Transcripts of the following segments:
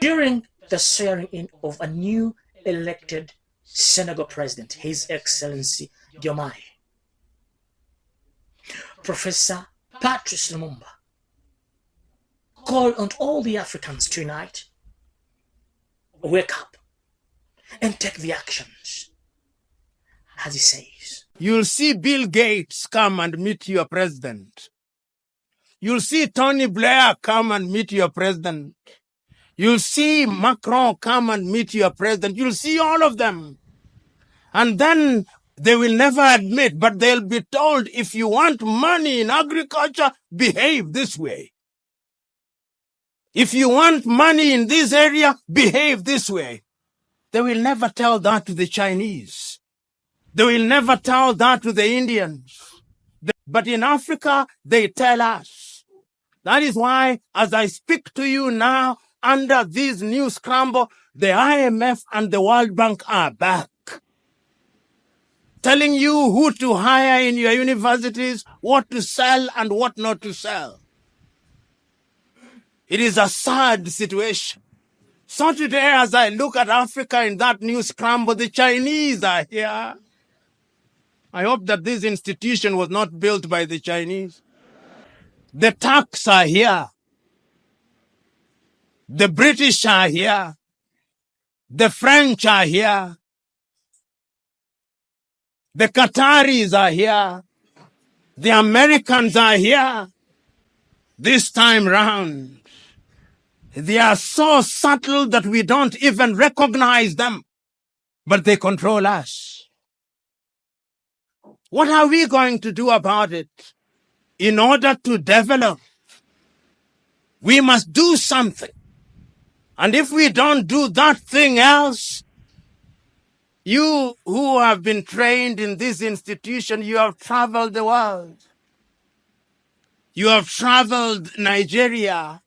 During the swearing-in of a new elected Senegal president, His Excellency Diomaye, Professor Patrice Lumumba called on all the Africans to unite, wake up, and take the actions, as he says. You'll see Bill Gates come and meet your president. You'll see Tony Blair come and meet your president. You'll see Macron come and meet your president. You'll see all of them. And then they will never admit, but they'll be told, if you want money in agriculture, behave this way. If you want money in this area, behave this way. They will never tell that to the Chinese. They will never tell that to the Indians. But in Africa, they tell us. That is why, as I speak to you now, under this new scramble, the IMF and the World Bank are back, telling you who to hire in your universities, what to sell and what not to sell. It is a sad situation. So today, as I look at Africa in that new scramble, the Chinese are here. I hope that this institution was not built by the Chinese. The Turks are here. The British are here. The French are here. The Qataris are here. The Americans are here. This time round, they are so subtle that we don't even recognize them, but they control us. What are we going to do about it? In order to develop, we must do something. And if we don't do that thing else, you who have been trained in this institution, you have traveled the world. You have traveled Nigeria.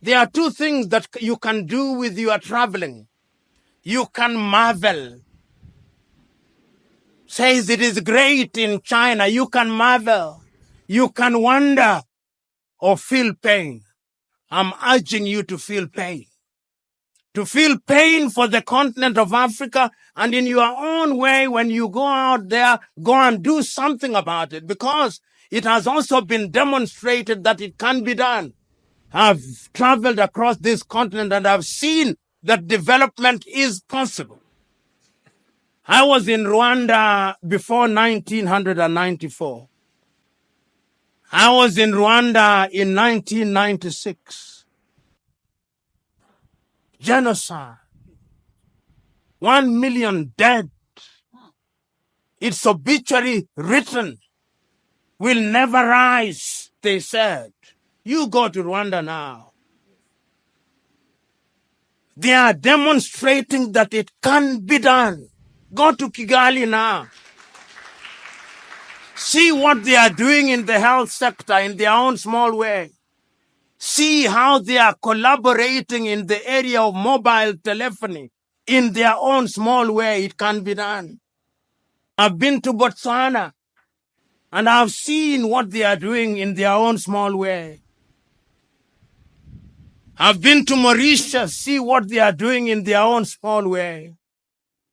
There are two things that you can do with your traveling. You can marvel. Says it is great in China. You can marvel. You can wonder or feel pain. I'm urging you to feel pain. To feel pain for the continent of Africa, and in your own way, when you go out there, go and do something about it, because it has also been demonstrated that it can be done. I've traveled across this continent and I've seen that development is possible. I was in Rwanda before 1994. I was in Rwanda in 1996. Genocide. 1 million dead. Its obituary written. Will never rise, they said. You go to Rwanda now. They are demonstrating that it can be done. Go to Kigali now. See what they are doing in the health sector in their own small way. See how they are collaborating in the area of mobile telephony in their own small way. It can be done. I've been to Botswana and I've seen what they are doing in their own small way. I've been to Mauritius, see what they are doing in their own small way.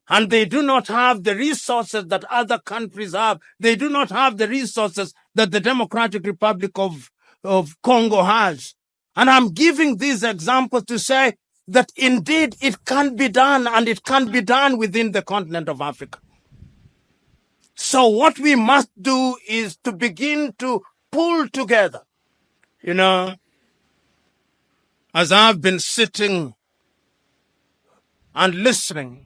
And they do not have the resources that other countries have. They do not have the resources that the Democratic Republic of Congo has. And I'm giving these examples to say that indeed it can be done, and it can be done within the continent of Africa. So what we must do is to begin to pull together. You know, as I've been sitting and listening,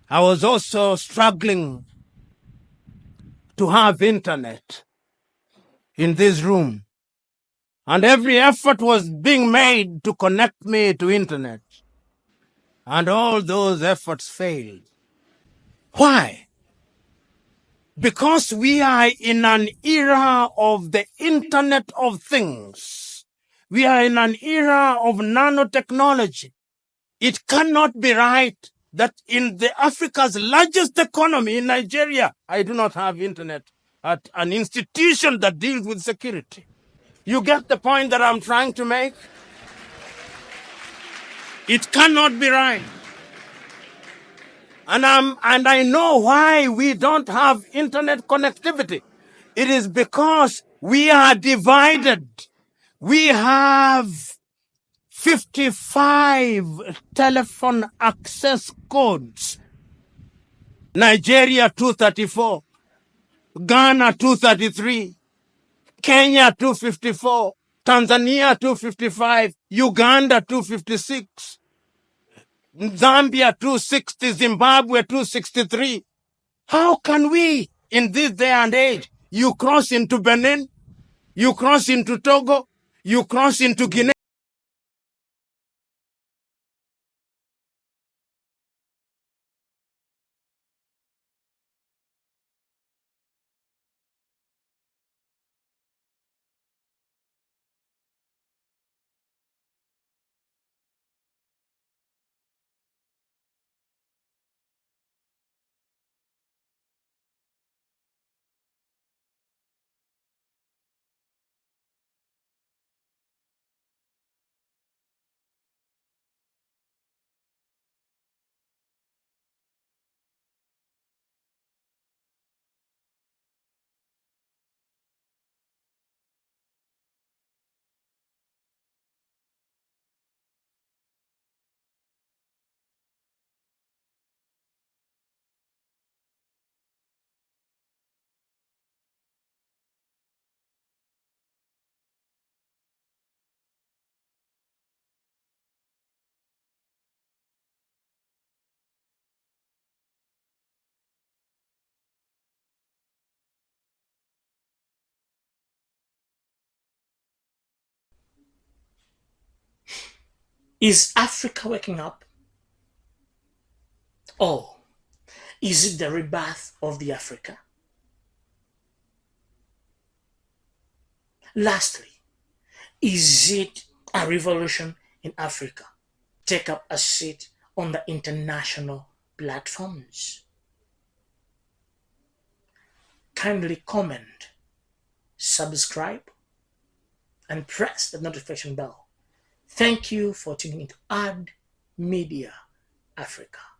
I was also struggling to have internet in this room. And every effort was being made to connect me to internet. And all those efforts failed. Why? Because we are in an era of the Internet of Things. We are in an era of nanotechnology. It cannot be right that in Africa's largest economy, in Nigeria, I do not have internet at an institution that deals with security. You get the point that I'm trying to make? It cannot be right. And I know why we don't have internet connectivity. It is because we are divided. We have 55 telephone access codes. Nigeria 234, Ghana 233, Kenya 254, Tanzania 255, Uganda 256, Zambia 260, Zimbabwe 263. How can we, in this day and age, you cross into Benin, you cross into Togo, you cross into Guinea? Is Africa waking up? Or is it the rebirth of the Africa? Lastly, is it a revolution in Africa? Take up a seat on the international platforms. Kindly comment, subscribe, and press the notification bell. Thank you for tuning into Ad Media Africa.